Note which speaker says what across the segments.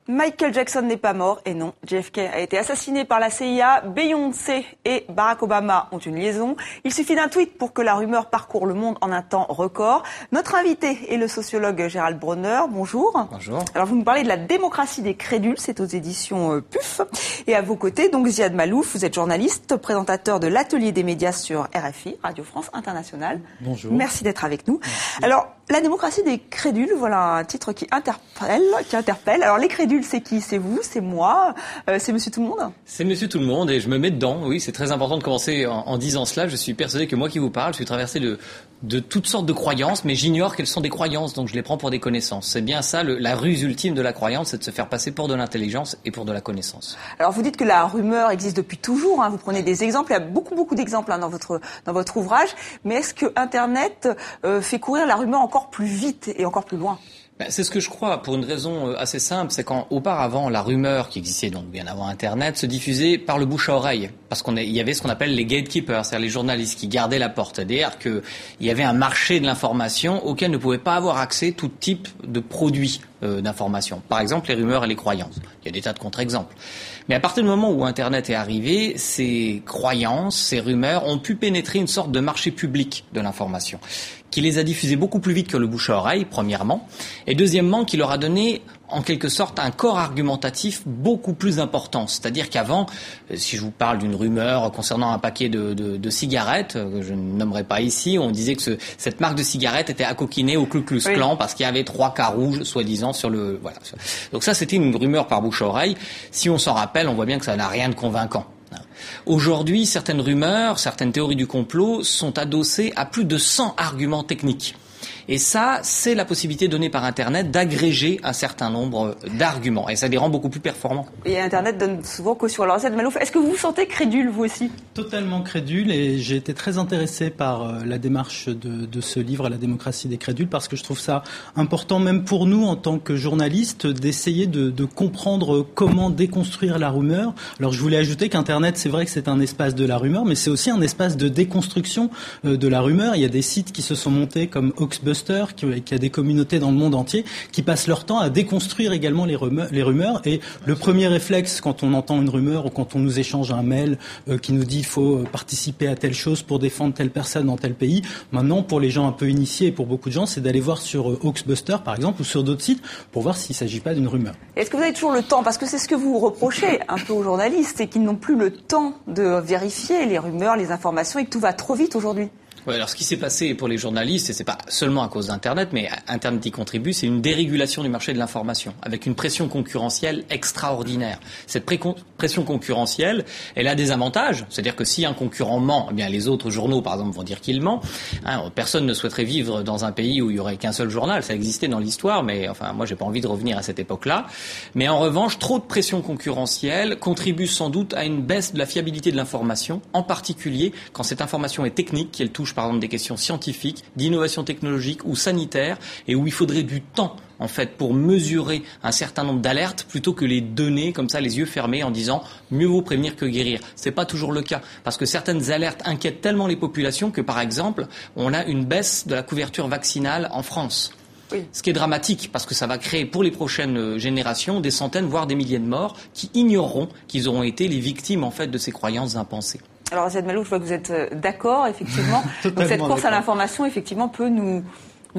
Speaker 1: Michael Jackson n'est pas mort, et non, JFK a été assassiné par la CIA, Beyoncé et Barack Obama ont une liaison. Il suffit d'un tweet pour que la rumeur parcourt le monde en un temps record. Notre invité est le sociologue Gérald Bronner, bonjour.
Speaker 2: Bonjour.
Speaker 1: Alors vous nous parlez de la démocratie des crédules, c'est aux éditions PUF. Et à vos côtés, donc Ziad Malouf, vous êtes journaliste, présentateur de l'atelier des médias sur RFI, Radio France Internationale.
Speaker 2: Bonjour.
Speaker 1: Merci d'être avec nous.
Speaker 2: Merci.
Speaker 1: Alors, la démocratie des crédules, voilà un titre qui interpelle. Alors les crédules, c'est qui? C'est vous? C'est moi? C'est Monsieur Tout-le-Monde?
Speaker 2: C'est Monsieur Tout-le-Monde et je me mets dedans. Oui, c'est très important de commencer en disant cela. Je suis persuadé que moi qui vous parle, je suis traversé de toutes sortes de croyances, mais j'ignore quelles sont des croyances, donc je les prends pour des connaissances. C'est bien ça, la ruse ultime de la croyance, c'est de se faire passer pour de l'intelligence et pour de la connaissance.
Speaker 1: Alors vous dites que la rumeur existe depuis toujours, hein, vous prenez des exemples, il y a beaucoup d'exemples dans votre ouvrage, mais est-ce que Internet fait courir la rumeur encore plus vite et encore plus loin?
Speaker 2: C'est ce que je crois, pour une raison assez simple, c'est qu'auparavant, la rumeur, qui existait donc bien avant Internet, se diffusait par le bouche à oreille. Parce qu'il y avait ce qu'on appelle les gatekeepers, c'est-à-dire les journalistes qui gardaient la porte. C'est-à-dire qu'il y avait un marché de l'information auquel ne pouvait pas avoir accès tout type de produits d'information. Par exemple, les rumeurs et les croyances. Il y a des tas de contre-exemples. Mais à partir du moment où Internet est arrivé, ces croyances, ces rumeurs ont pu pénétrer une sorte de marché public de l'information, qui les a diffusées beaucoup plus vite que le bouche à oreille, premièrement, et deuxièmement, qui leur a donné en quelque sorte un corps argumentatif beaucoup plus important. C'est-à-dire qu'avant, si je vous parle d'une rumeur concernant un paquet de cigarettes, que je ne nommerai pas ici, on disait que cette marque de cigarettes était accoquinée au Ku Klux Klan parce qu'il y avait 3 cas rouges, soi-disant, sur le... Voilà. Donc ça, c'était une rumeur par bouche à oreille. Si on s'en rappelle, on voit bien que ça n'a rien de convaincant. Aujourd'hui, certaines rumeurs, certaines théories du complot sont adossées à plus de 100 arguments techniques. Et ça, c'est la possibilité donnée par Internet d'agréger un certain nombre d'arguments. Et ça les rend beaucoup plus performants.
Speaker 1: Et Internet donne souvent caution. Alors, Ziad Malouf, est-ce que vous vous sentez crédule, vous aussi?
Speaker 3: Totalement crédule. Et j'ai été très intéressé par la démarche de ce livre, La démocratie des crédules, parce que je trouve ça important, même pour nous, en tant que journalistes, d'essayer de comprendre comment déconstruire la rumeur. Alors, je voulais ajouter qu'Internet, c'est vrai que c'est un espace de la rumeur, mais c'est aussi un espace de déconstruction de la rumeur. Il y a des sites qui se sont montés comme Hoaxbuster, qui a des communautés dans le monde entier, qui passent leur temps à déconstruire également les rumeurs. Et le premier réflexe, quand on entend une rumeur ou quand on nous échange un mail qui nous dit il faut participer à telle chose pour défendre telle personne dans tel pays, maintenant, pour les gens un peu initiés et pour beaucoup de gens, c'est d'aller voir sur Hoaxbuster, par exemple, ou sur d'autres sites, pour voir s'il ne s'agit pas d'une rumeur.
Speaker 1: Est-ce que vous avez toujours le temps? Parce que c'est ce que vous reprochez un peu aux journalistes, c'est qu'ils n'ont plus le temps de vérifier les rumeurs, les informations, et que tout va trop vite aujourd'hui.
Speaker 2: Oui, alors ce qui s'est passé pour les journalistes, et c'est pas seulement à cause d'Internet, mais Internet y contribue, c'est une dérégulation du marché de l'information, avec une pression concurrentielle extraordinaire. Cette pression concurrentielle, elle a des avantages, c'est-à-dire que si un concurrent ment, eh bien les autres journaux, par exemple, vont dire qu'il ment. Personne ne souhaiterait vivre dans un pays où il y aurait qu'un seul journal, ça existait dans l'histoire, mais enfin, moi j'ai pas envie de revenir à cette époque-là. Mais en revanche, trop de pression concurrentielle contribue sans doute à une baisse de la fiabilité de l'information, en particulier quand cette information est technique, qu'elle touche par exemple des questions scientifiques, d'innovation technologique ou sanitaire, et où il faudrait du temps en fait pour mesurer un certain nombre d'alertes plutôt que les donner comme ça les yeux fermés en disant mieux vaut prévenir que guérir. C'est pas toujours le cas parce que certaines alertes inquiètent tellement les populations que par exemple on a une baisse de la couverture vaccinale en France. Oui. Ce qui est dramatique parce que ça va créer pour les prochaines générations des centaines voire des milliers de morts qui ignoreront qu'ils auront été les victimes en fait de ces croyances impensées.
Speaker 1: Alors, Ziad Malouf, je vois que vous êtes d'accord, effectivement. Donc, cette course à l'information, effectivement, peut nous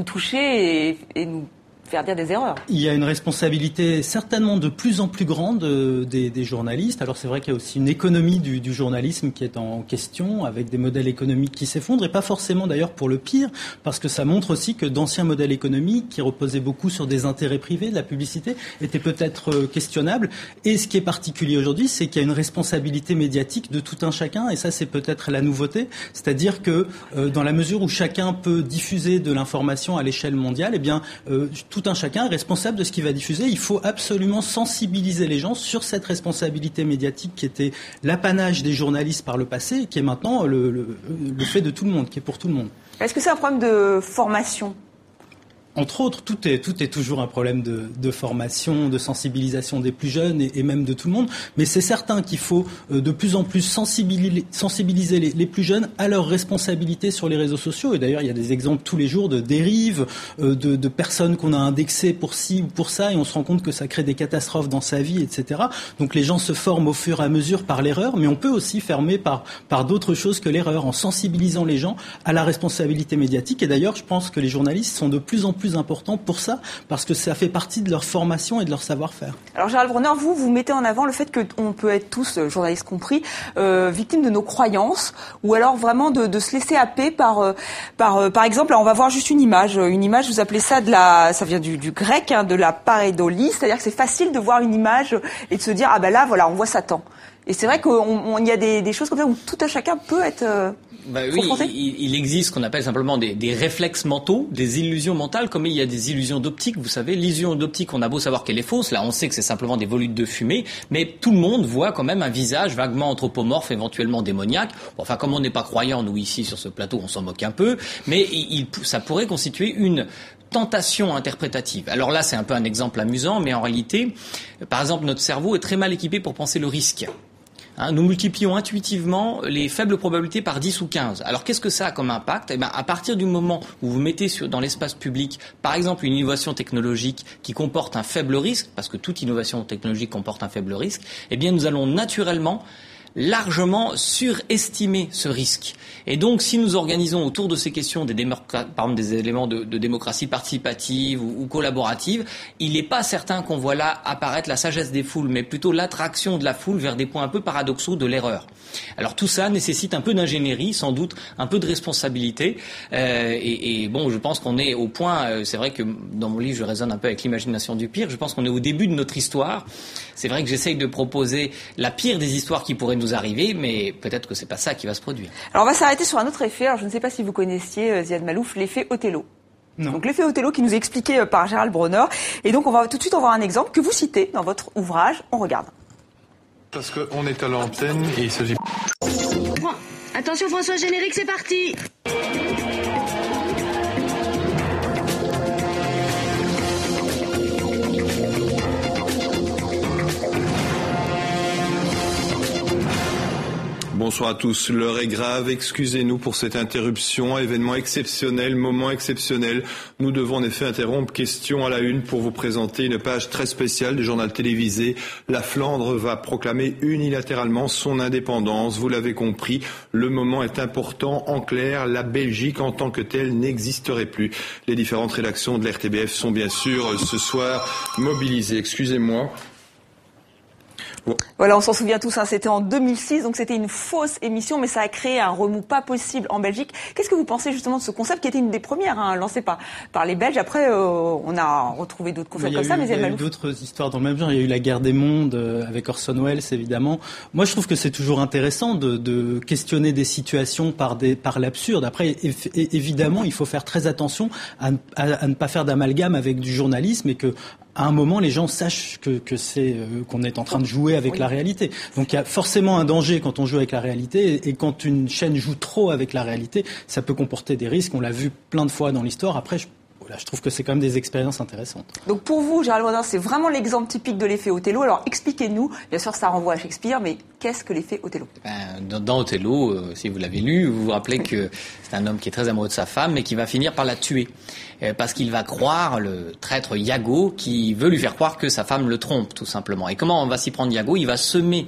Speaker 1: toucher et nous faire dire des erreurs.
Speaker 3: Il y a une responsabilité certainement de plus en plus grande des journalistes. Alors c'est vrai qu'il y a aussi une économie du journalisme qui est en question, avec des modèles économiques qui s'effondrent, et pas forcément d'ailleurs pour le pire, parce que ça montre aussi que d'anciens modèles économiques qui reposaient beaucoup sur des intérêts privés, de la publicité, étaient peut-être questionnables. Et ce qui est particulier aujourd'hui, c'est qu'il y a une responsabilité médiatique de tout un chacun, et ça c'est peut-être la nouveauté, c'est-à-dire que dans la mesure où chacun peut diffuser de l'information à l'échelle mondiale, eh bien tout un chacun est responsable de ce qu'il va diffuser. Il faut absolument sensibiliser les gens sur cette responsabilité médiatique qui était l'apanage des journalistes par le passé et qui est maintenant le fait de tout le monde, qui est pour tout le monde.
Speaker 1: Est-ce que c'est un problème de formation ?
Speaker 3: entre autres, tout est toujours un problème de formation, de sensibilisation des plus jeunes et même de tout le monde. Mais c'est certain qu'il faut de plus en plus sensibiliser les plus jeunes à leurs responsabilités sur les réseaux sociaux. Et d'ailleurs, il y a des exemples tous les jours de dérives, de personnes qu'on a indexées pour ci ou pour ça, et on se rend compte que ça crée des catastrophes dans sa vie, etc. Donc les gens se forment au fur et à mesure par l'erreur, mais on peut aussi former par d'autres choses que l'erreur, en sensibilisant les gens à la responsabilité médiatique. Et d'ailleurs, je pense que les journalistes sont de plus en plus importants pour ça, parce que ça fait partie de leur formation et de leur savoir-faire.
Speaker 1: Alors Gérald Bronner, vous mettez en avant le fait qu'on peut être tous, journalistes compris, victimes de nos croyances, ou alors vraiment de se laisser happer par exemple, là, on va voir juste une image, vous appelez ça ça vient du grec, de la pareidolie, c'est-à-dire que c'est facile de voir une image et de se dire, ah ben là, voilà, on voit Satan. Et c'est vrai qu'il y a des choses comme ça où tout un chacun peut être confronté.
Speaker 2: Il existe ce qu'on appelle simplement des réflexes mentaux, des illusions mentales, comme il y a des illusions d'optique. Vous savez, l'illusion d'optique, on a beau savoir qu'elle est fausse, là on sait que c'est simplement des volutes de fumée, mais tout le monde voit quand même un visage vaguement anthropomorphe, éventuellement démoniaque. Bon, enfin, comme on n'est pas croyant, nous ici sur ce plateau, on s'en moque un peu, mais ça pourrait constituer une tentation interprétative. Alors là, c'est un peu un exemple amusant, mais en réalité, par exemple, notre cerveau est très mal équipé pour penser le risque. Nous multiplions intuitivement les faibles probabilités par 10 ou 15. Alors qu'est-ce que ça a comme impact ? À partir du moment où vous mettez dans l'espace public, par exemple, une innovation technologique qui comporte un faible risque, parce que toute innovation technologique comporte un faible risque, nous allons naturellement largement surestimer ce risque. Et donc, si nous organisons autour de ces questions des éléments de démocratie participative ou collaborative, il n'est pas certain qu'on voit là apparaître la sagesse des foules, mais plutôt l'attraction de la foule vers des points un peu paradoxaux de l'erreur. Alors tout ça nécessite un peu d'ingénierie, sans doute un peu de responsabilité. Je pense qu'on est au point, c'est vrai que dans mon livre je raisonne un peu avec l'imagination du pire, je pense qu'on est au début de notre histoire. C'est vrai que j'essaye de proposer la pire des histoires qui pourraient nous arriver, mais peut-être que c'est pas ça qui va se produire.
Speaker 1: Alors on va s'arrêter sur un autre effet. Alors je ne sais pas si vous connaissiez, Ziad Malouf, l'effet Othello.
Speaker 3: Non.
Speaker 1: Donc l'effet Othello qui nous est expliqué par Gérald Bronner. Et donc on va tout de suite voir un exemple que vous citez dans votre ouvrage. On regarde.
Speaker 4: Parce qu'on est à l'antenne et il s'agit...
Speaker 5: Attention François, générique, c'est parti.
Speaker 4: Bonsoir à tous. L'heure est grave. Excusez-nous pour cette interruption. Événement exceptionnel, moment exceptionnel. Nous devons en effet interrompre. Question à la une pour vous présenter une page très spéciale du journal télévisé. La Flandre va proclamer unilatéralement son indépendance. Vous l'avez compris, le moment est important. En clair, la Belgique en tant que telle n'existerait plus. Les différentes rédactions de l'RTBF sont bien sûr ce soir mobilisées. Excusez-moi.
Speaker 1: Voilà, on s'en souvient tous, c'était en 2006, donc c'était une fausse émission, mais ça a créé un remous pas possible en Belgique. Qu'est-ce que vous pensez justement de ce concept qui était une des premières lancées par les Belges ? Après, on a retrouvé d'autres concepts comme ça, mais
Speaker 3: il y a eu d'autres histoires dans le même genre. Il y a eu la guerre des mondes avec Orson Welles, évidemment. Moi, je trouve que c'est toujours intéressant de questionner des situations par l'absurde. Après, évidemment, il faut faire très attention à ne pas faire d'amalgame avec du journalisme et que à un moment, les gens sachent que c'est qu'on est en train de jouer avec la réalité. Donc il y a forcément un danger quand on joue avec la réalité, et quand une chaîne joue trop avec la réalité, ça peut comporter des risques. On l'a vu plein de fois dans l'histoire. Après, je trouve que c'est quand même des expériences intéressantes.
Speaker 1: Donc pour vous, Gérald Bronner, c'est vraiment l'exemple typique de l'effet Othello. Alors expliquez-nous, bien sûr ça renvoie à Shakespeare, mais qu'est-ce que l'effet Othello ?
Speaker 2: Dans Othello, si vous l'avez lu, vous vous rappelez que c'est un homme qui est très amoureux de sa femme, mais qui va finir par la tuer. Parce qu'il va croire, le traître Iago, qui veut lui faire croire que sa femme le trompe, tout simplement. Et comment on va s'y prendre Iago ? Il va semer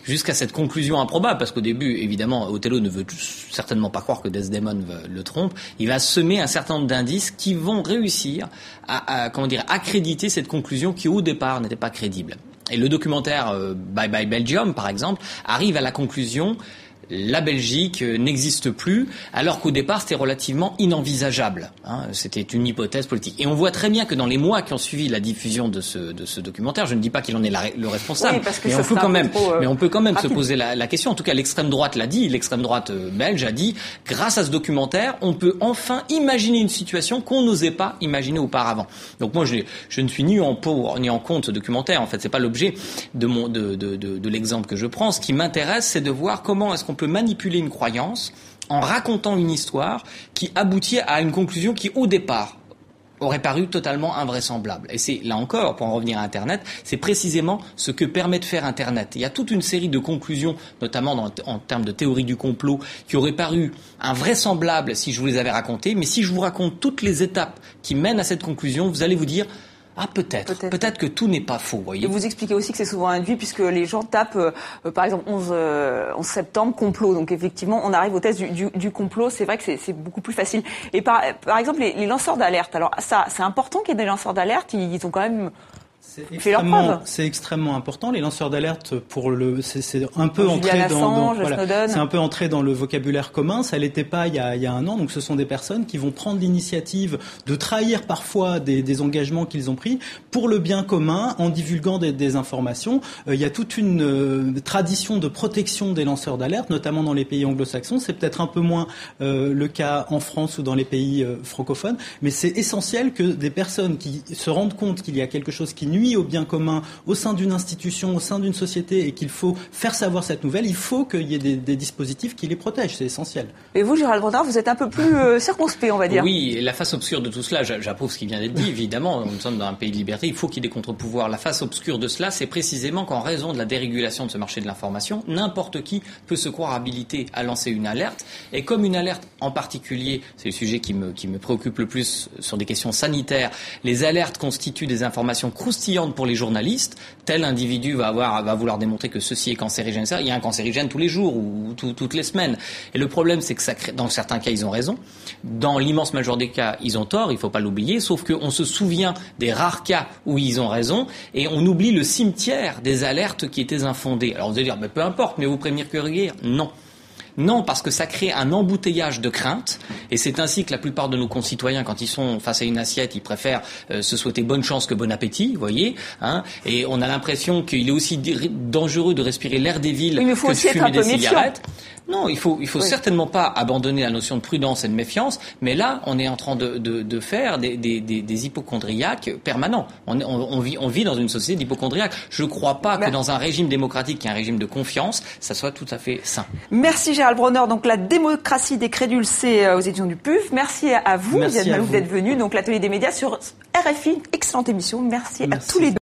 Speaker 2: jusqu'à cette conclusion improbable, parce qu'au début, évidemment, Othello ne veut certainement pas croire que Desdemone le trompe. Il va semer un certain nombre d'indices qui vont réussir à accréditer cette conclusion qui, au départ, n'était pas crédible. Et le documentaire Bye Bye Belgium, par exemple, arrive à la conclusion: la Belgique n'existe plus, alors qu'au départ, c'était relativement inenvisageable. C'était une hypothèse politique. Et on voit très bien que dans les mois qui ont suivi la diffusion de ce documentaire, je ne dis pas qu'il en est le responsable, mais on peut quand même se poser la question. En tout cas, l'extrême droite l'a dit, l'extrême droite belge a dit, grâce à ce documentaire, on peut enfin imaginer une situation qu'on n'osait pas imaginer auparavant. Donc moi, je ne suis ni en pour ni en contre ce documentaire. En fait, c'est pas l'objet de l'exemple que je prends. Ce qui m'intéresse, c'est de voir comment est-ce qu'on peut manipuler une croyance en racontant une histoire qui aboutit à une conclusion qui, au départ, aurait paru totalement invraisemblable. Et c'est, là encore, pour en revenir à Internet, c'est précisément ce que permet de faire Internet. Il y a toute une série de conclusions, notamment en termes de théorie du complot, qui auraient paru invraisemblables si je vous les avais racontées, mais si je vous raconte toutes les étapes qui mènent à cette conclusion, vous allez vous dire « Ah, peut-être que tout n'est pas faux. » voyez.
Speaker 1: Et vous expliquez aussi que c'est souvent induit puisque les gens tapent, par exemple, 11 septembre, complot. Donc effectivement, on arrive au test du complot. C'est vrai que c'est beaucoup plus facile. Et par exemple, les lanceurs d'alerte. Alors ça, c'est important qu'il y ait des lanceurs d'alerte. Ils ont quand même...
Speaker 3: C'est extrêmement important. Les lanceurs d'alerte, c'est un peu entré c'est un peu entré dans le vocabulaire commun. Ça l'était pas il y a un an. Donc, ce sont des personnes qui vont prendre l'initiative de trahir parfois des engagements qu'ils ont pris pour le bien commun en divulguant des informations. Il y a toute une tradition de protection des lanceurs d'alerte, notamment dans les pays anglo-saxons. C'est peut-être un peu moins le cas en France ou dans les pays francophones, mais c'est essentiel que des personnes qui se rendent compte qu'il y a quelque chose qui nuit au bien commun au sein d'une institution, au sein d'une société et qu'il faut faire savoir cette nouvelle, il faut qu'il y ait des dispositifs qui les protègent, c'est essentiel.
Speaker 1: Et vous, Gérald Bronner, vous êtes un peu plus circonspect, on va dire.
Speaker 2: Oui, et la face obscure de tout cela, j'approuve ce qui vient d'être dit, évidemment, nous sommes dans un pays de liberté, il faut qu'il y ait des contre-pouvoirs. La face obscure de cela, c'est précisément qu'en raison de la dérégulation de ce marché de l'information, n'importe qui peut se croire habilité à lancer une alerte, et comme une alerte en particulier, c'est le sujet qui me préoccupe le plus sur des questions sanitaires, les alertes constituent des informations croustillantes pour les journalistes. Tel individu va vouloir démontrer que ceci est cancérigène. Il y a un cancérigène tous les jours ou toutes les semaines. Et le problème, c'est que ça crée, dans certains cas, ils ont raison. Dans l'immense majorité des cas, ils ont tort, il ne faut pas l'oublier. Sauf qu'on se souvient des rares cas où ils ont raison et on oublie le cimetière des alertes qui étaient infondées. Alors vous allez dire, mais peu importe, mais vous prévenir que rire. Non. Non, parce que ça crée un embouteillage de crainte, et c'est ainsi que la plupart de nos concitoyens, quand ils sont face à une assiette, ils préfèrent se souhaiter bonne chance que bon appétit, vous voyez, hein, et on a l'impression qu'il est aussi dangereux de respirer l'air des villes que de fumer des cigarettes. Non, il faut certainement pas abandonner la notion de prudence et de méfiance, mais là, on est en train de faire des hypocondriaques permanents. On vit dans une société d'hypocondriaques. Je ne crois pas que dans un régime démocratique, qui est un régime de confiance, ça soit tout à fait sain.
Speaker 1: Merci Gérald Bronner. Donc la démocratie des crédules, c'est aux éditions du PUF. Merci à vous, Ziad Malouf, d'être venu. Donc l'atelier des médias sur RFI, excellente émission. Merci à tous les deux.